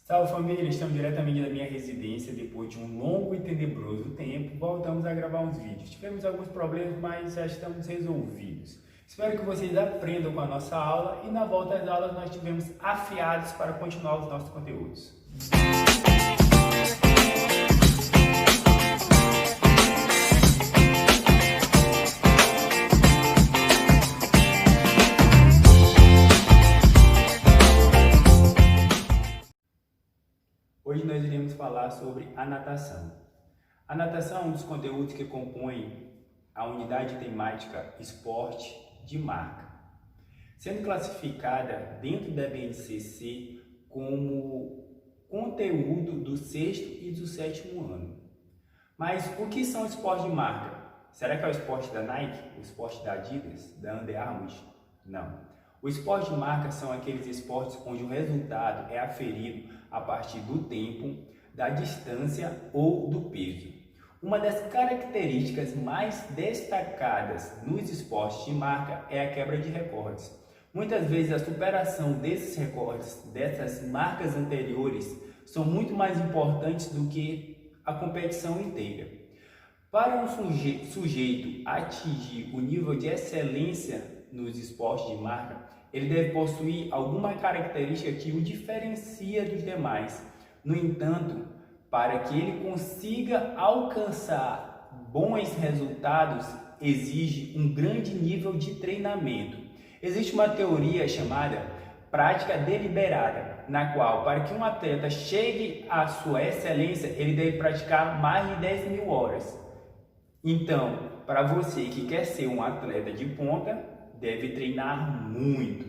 Salve família, estamos diretamente da minha residência. Depois de um longo e tenebroso tempo, voltamos a gravar uns vídeos. Tivemos alguns problemas, mas já estamos resolvidos. Espero que vocês aprendam com a nossa aula e na volta às aulas nós estivemos afiados para continuar os nossos conteúdos. Hoje nós iremos falar sobre a natação. A natação é um dos conteúdos que compõem a unidade temática esporte de marca, sendo classificada dentro da BNCC como conteúdo do sexto e do sétimo ano. Mas o que são esportes de marca? Será que é o esporte da Nike, o esporte da Adidas, da Under Armour? Não. O esporte de marca são aqueles esportes onde o resultado é aferido a partir do tempo, da distância ou do peso. Uma das características mais destacadas nos esportes de marca é a quebra de recordes. Muitas vezes a superação desses recordes, dessas marcas anteriores, são muito mais importantes do que a competição inteira. Para um sujeito atingir o nível de excelência nos esportes de marca, ele deve possuir alguma característica que o diferencia dos demais. No entanto, para que ele consiga alcançar bons resultados, exige um grande nível de treinamento. Existe uma teoria chamada prática deliberada, na qual, para que um atleta chegue à sua excelência, ele deve praticar mais de 10 mil horas. Então, para você que quer ser um atleta de ponta, deve treinar muito.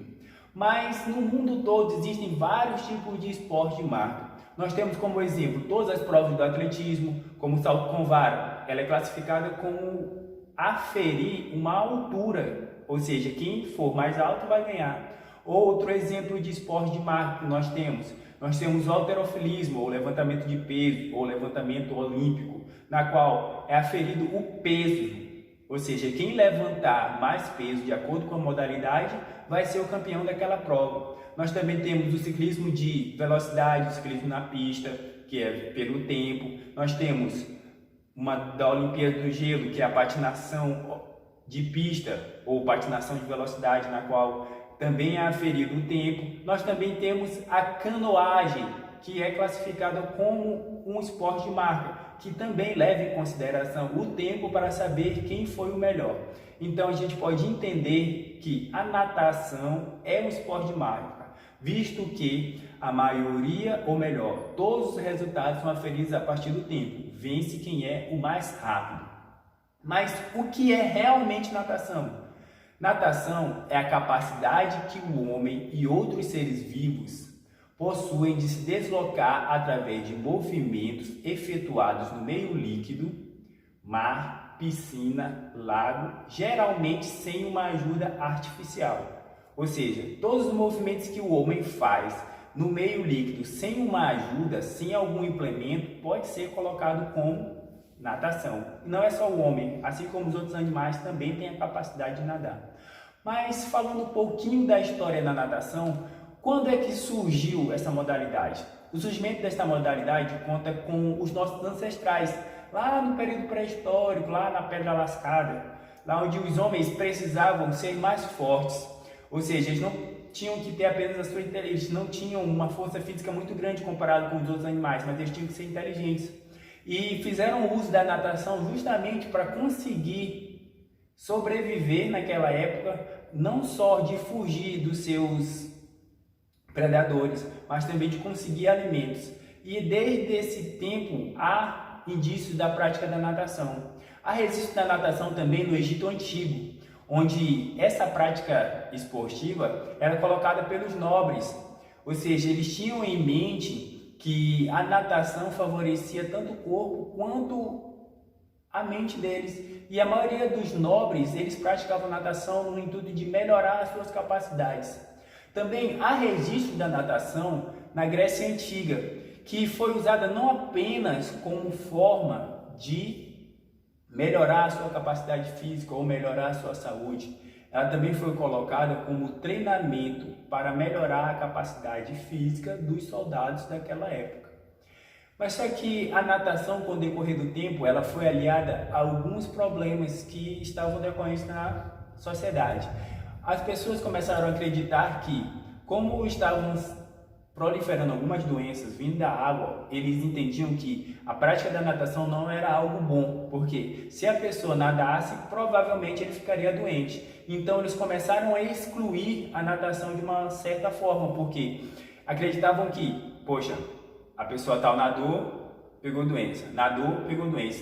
Mas no mundo todo existem vários tipos de esporte de marca. Nós temos como exemplo todas as provas do atletismo, como o salto com vara. Ela é classificada como aferir uma altura, ou seja, quem for mais alto vai ganhar. Outro exemplo de esporte de marca que nós temos o halterofilismo, ou levantamento de peso, ou levantamento olímpico, na qual é aferido o peso. Ou seja, quem levantar mais peso de acordo com a modalidade vai ser o campeão daquela prova. Nós também temos o ciclismo de velocidade, o ciclismo na pista, que é pelo tempo. Nós temos uma da Olimpíada do Gelo, que é a patinação de pista ou patinação de velocidade, na qual também é aferido o tempo. Nós também temos a canoagem, que é classificada como um esporte de marca, que também leva em consideração o tempo para saber quem foi o melhor. Então a gente pode entender que a natação é um esporte de marca, visto que a maioria, ou melhor, todos os resultados são aferidos a partir do tempo. Vence quem é o mais rápido. Mas o que é realmente natação? Natação é a capacidade que o homem e outros seres vivos possuem de se deslocar através de movimentos efetuados no meio líquido, mar, piscina, lago, geralmente sem uma ajuda artificial. Ou seja, todos os movimentos que o homem faz no meio líquido sem uma ajuda, sem algum implemento, pode ser colocado como natação. Não é só o homem, assim como os outros animais também têm a capacidade de nadar. Mas falando um pouquinho da história da natação, quando é que surgiu essa modalidade? O surgimento dessa modalidade conta com os nossos ancestrais, lá no período pré-histórico, lá na Pedra Lascada, lá onde os homens precisavam ser mais fortes, ou seja, eles não tinham que ter apenas a sua inteligência, não tinham uma força física muito grande comparado com os outros animais, mas eles tinham que ser inteligentes. E fizeram uso da natação justamente para conseguir sobreviver naquela época, não só de fugir dos seus predadores, mas também de conseguir alimentos. E desde esse tempo há indícios da prática da natação. Há registro da natação também no Egito Antigo, onde essa prática esportiva era colocada pelos nobres, ou seja, eles tinham em mente que a natação favorecia tanto o corpo quanto a mente deles. E a maioria dos nobres, eles praticavam natação no intuito de melhorar as suas capacidades. Também há registro da natação na Grécia Antiga, que foi usada não apenas como forma de melhorar a sua capacidade física ou melhorar a sua saúde, ela também foi colocada como treinamento para melhorar a capacidade física dos soldados daquela época. Mas só que a natação, com o decorrer do tempo, ela foi aliada a alguns problemas que estavam decorrentes na sociedade. As pessoas começaram a acreditar que, como estavam proliferando algumas doenças vindo da água, eles entendiam que a prática da natação não era algo bom, porque se a pessoa nadasse, provavelmente ele ficaria doente. Então eles começaram a excluir a natação de uma certa forma, porque acreditavam que, poxa, a pessoa tal nadou, pegou doença,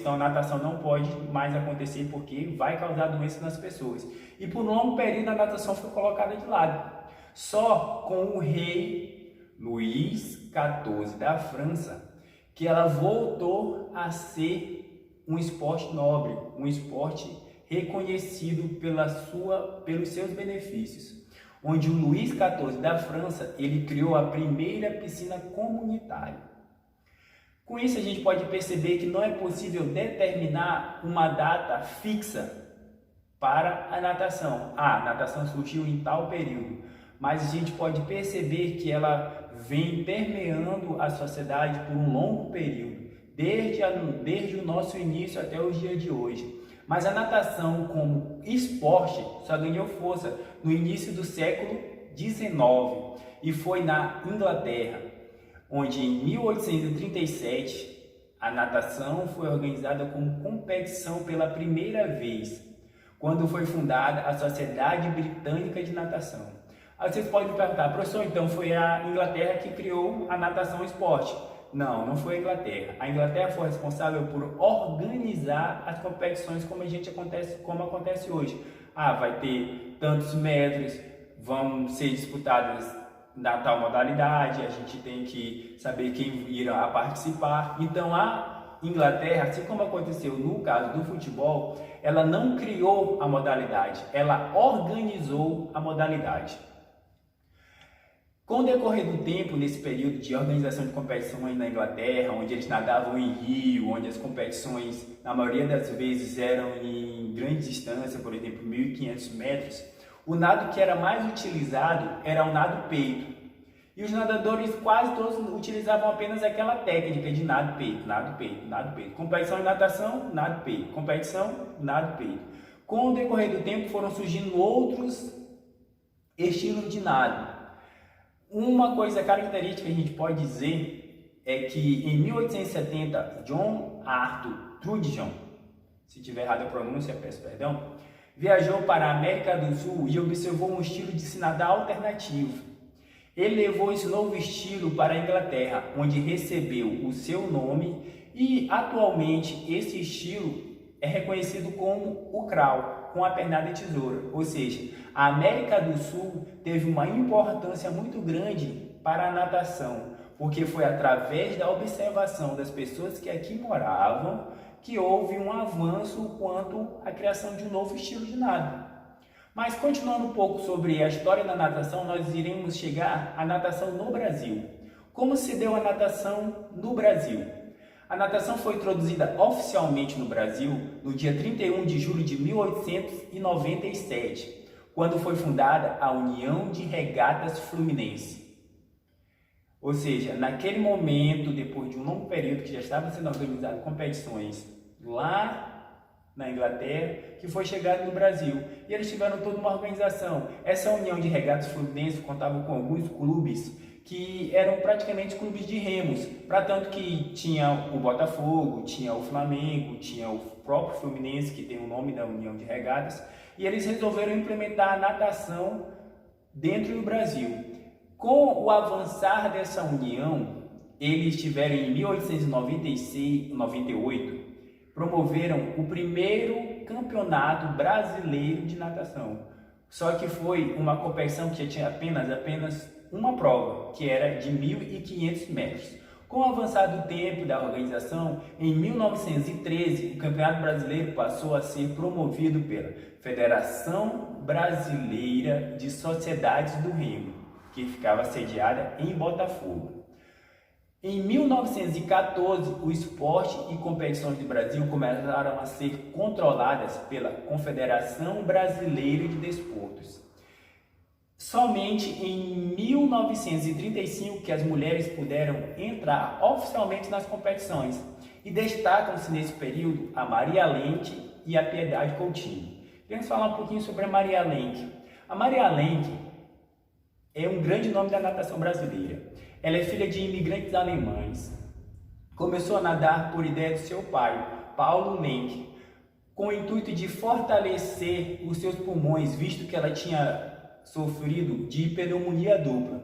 então a natação não pode mais acontecer porque vai causar doença nas pessoas. E por um longo período a natação foi colocada de lado. Só com o rei Luís XIV da França que ela voltou a ser um esporte nobre, um esporte reconhecido pelos seus benefícios, onde o Luís XIV da França ele criou a primeira piscina comunitária. Com isso a gente pode perceber que não é possível determinar uma data fixa para a natação. A natação surgiu em tal período, mas a gente pode perceber que ela vem permeando a sociedade por um longo período, desde o nosso início até os dias de hoje. Mas a natação como esporte só ganhou força no início do século XIX e foi na Inglaterra, onde em 1837 a natação foi organizada como competição pela primeira vez, quando foi fundada a Sociedade Britânica de Natação. Aí vocês podem me perguntar, professor, então foi a Inglaterra que criou a natação esporte? Não, não foi a Inglaterra. A Inglaterra foi responsável por organizar as competições como acontece hoje. Vai ter tantos metros, vão ser disputadas na tal modalidade, a gente tem que saber quem irá participar. Então a Inglaterra, assim como aconteceu no caso do futebol, ela não criou a modalidade, ela organizou a modalidade. Com o decorrer do tempo, nesse período de organização de competições na Inglaterra, onde eles nadavam em rio, onde as competições, na maioria das vezes, eram em grande distância, por exemplo, 1.500 metros, o nado que era mais utilizado era o nado peito. E os nadadores quase todos utilizavam apenas aquela técnica de nado peito, nado peito, nado peito. Competição em natação, nado peito. Competição, nado peito. Com o decorrer do tempo foram surgindo outros estilos de nado. Uma coisa característica que a gente pode dizer é que em 1870, John Arthur Trudgeon, se tiver errado a pronúncia, peço perdão, viajou para a América do Sul e observou um estilo de se nadar alternativo. Ele levou esse novo estilo para a Inglaterra, onde recebeu o seu nome e atualmente esse estilo é reconhecido como o crawl, com a pernada de tesoura, ou seja, a América do Sul teve uma importância muito grande para a natação, porque foi através da observação das pessoas que aqui moravam que houve um avanço quanto à criação de um novo estilo de nado. Mas continuando um pouco sobre a história da natação, nós iremos chegar à natação no Brasil. Como se deu a natação no Brasil? A natação foi introduzida oficialmente no Brasil no dia 31 de julho de 1897, quando foi fundada a União de Regatas Fluminense. Ou seja, naquele momento, depois de um longo período que já estava sendo organizado competições lá na Inglaterra, que foi chegado no Brasil. E eles tiveram toda uma organização. Essa União de Regatas Fluminense contava com alguns clubes que eram praticamente clubes de remos, para tanto que tinha o Botafogo, tinha o Flamengo, tinha o próprio Fluminense, que tem o nome da União de Regatas, e eles resolveram implementar a natação dentro do Brasil. Com o avançar dessa união, eles tiveram em 1898, promoveram o primeiro campeonato brasileiro de natação. Só que foi uma competição que já tinha apenas uma prova, que era de 1.500 metros. Com o avançar do tempo da organização, em 1913, o Campeonato Brasileiro passou a ser promovido pela Federação Brasileira de Sociedades do Remo, que ficava sediada em Botafogo. Em 1914, o esporte e competições do Brasil começaram a ser controladas pela Confederação Brasileira de Desportos. Somente em 1935 que as mulheres puderam entrar oficialmente nas competições, e destacam-se nesse período a Maria Lenk e a Piedade Coutinho. Vamos falar um pouquinho sobre a Maria Lenk. A Maria Lenk é um grande nome da natação brasileira. Ela é filha de imigrantes alemães. Começou a nadar por ideia do seu pai, Paulo Lenk, com o intuito de fortalecer os seus pulmões, visto que ela tinha sofrido de pneumonia dupla.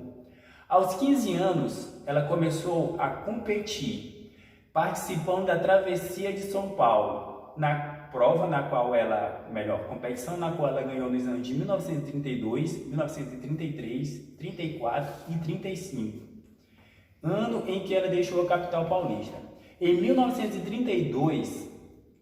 Aos 15 anos, ela começou a competir, participando da Travessia de São Paulo, na prova na qual ela, competição na qual ela ganhou nos anos de 1932, 1933, 34 e 35, ano em que ela deixou a capital paulista. Em 1932,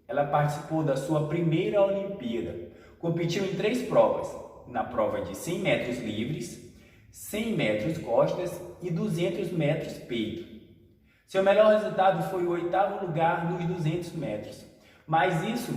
ela participou da sua primeira Olimpíada, competiu em 3 provas, na prova de 100 metros livres, 100 metros costas e 200 metros peito. Seu melhor resultado foi o 8º lugar nos 200 metros. Mas isso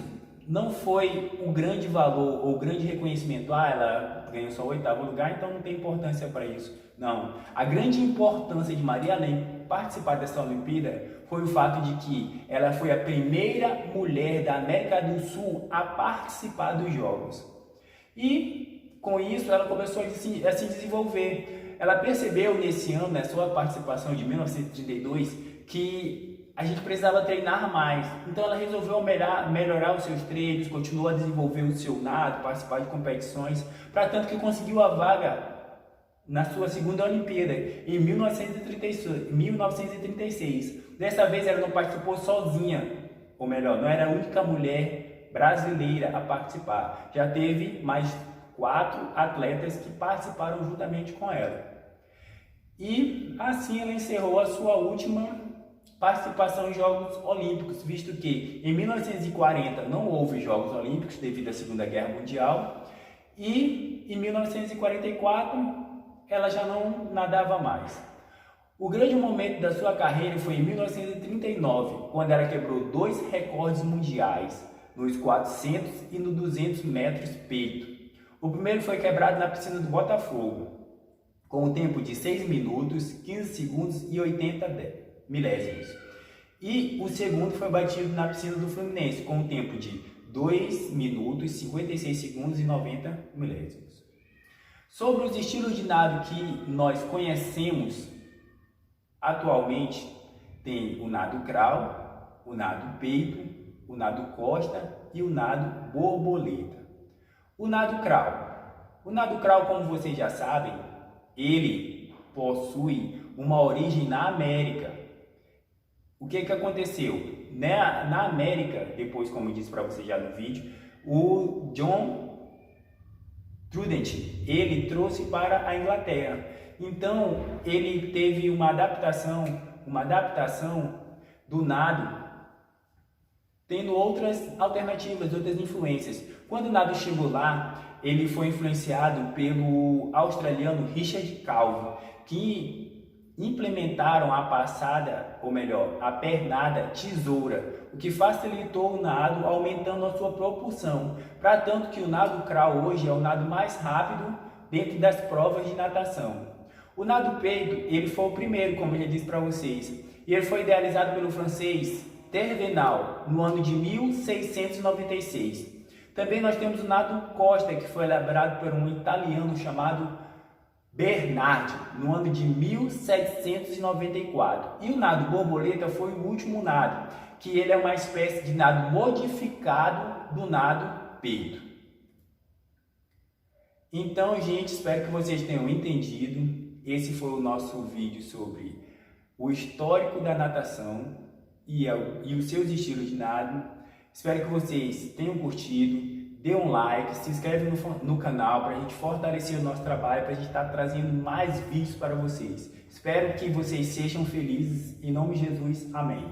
não foi o grande valor ou o grande reconhecimento. Ela ganhou só o 8º lugar, então não tem importância para isso. Não. A grande importância de Maria Lenk participar dessa Olimpíada foi o fato de que ela foi a primeira mulher da América do Sul a participar dos Jogos. E com isso ela começou a se desenvolver. Ela percebeu nesse ano, na sua participação de 1932, que a gente precisava treinar mais. Então ela resolveu melhorar os seus treinos, continuou a desenvolver o seu nado, participar de competições, para tanto que conseguiu a vaga na sua segunda Olimpíada, em 1936. Dessa vez ela não participou sozinha, ou melhor, não era a única mulher brasileira a participar. Já teve mais 4 atletas que participaram juntamente com ela. E assim ela encerrou a sua última participação em Jogos Olímpicos, visto que em 1940 não houve Jogos Olímpicos devido à Segunda Guerra Mundial, e em 1944 ela já não nadava mais. O grande momento da sua carreira foi em 1939, quando ela quebrou 2 recordes mundiais, nos 400 e no 200 metros peito. O primeiro foi quebrado na piscina do Botafogo, com o tempo de 6 minutos, 15 segundos e 80 milésimos. E o segundo foi batido na piscina do Fluminense, com o tempo de 2 minutos, 56 segundos e 90 milésimos. Sobre os estilos de nado que nós conhecemos atualmente, tem o nado crawl, o nado peito, o nado costa e o nado borboleta. O nado crawl, como vocês já sabem, ele possui uma origem na América. O que aconteceu? Na América, depois, como eu disse para vocês já no vídeo, o John Trudent, ele trouxe para a Inglaterra. Então, ele teve uma adaptação do nado, tendo outras alternativas, outras influências. Quando o nado chegou lá, ele foi influenciado pelo australiano Richard Calvin, que implementaram a passada, ou melhor, a pernada tesoura, o que facilitou o nado, aumentando a sua propulsão, para tanto que o nado crawl hoje é o nado mais rápido dentro das provas de natação. O nado peito, ele foi o primeiro, como eu já disse para vocês, e ele foi idealizado pelo francês Tervenal no ano de 1696. Também nós temos o nado costa, que foi elaborado por um italiano chamado Bernardi, no ano de 1794. E o nado borboleta foi o último nado, que ele é uma espécie de nado modificado do nado peito. Então, gente, espero que vocês tenham entendido. Esse foi o nosso vídeo sobre o histórico da natação e os seus estilos de nado. Espero que vocês tenham curtido. Dê um like, se inscreve no canal para a gente fortalecer o nosso trabalho, para a gente estar trazendo mais vídeos para vocês. Espero que vocês sejam felizes. Em nome de Jesus, amém.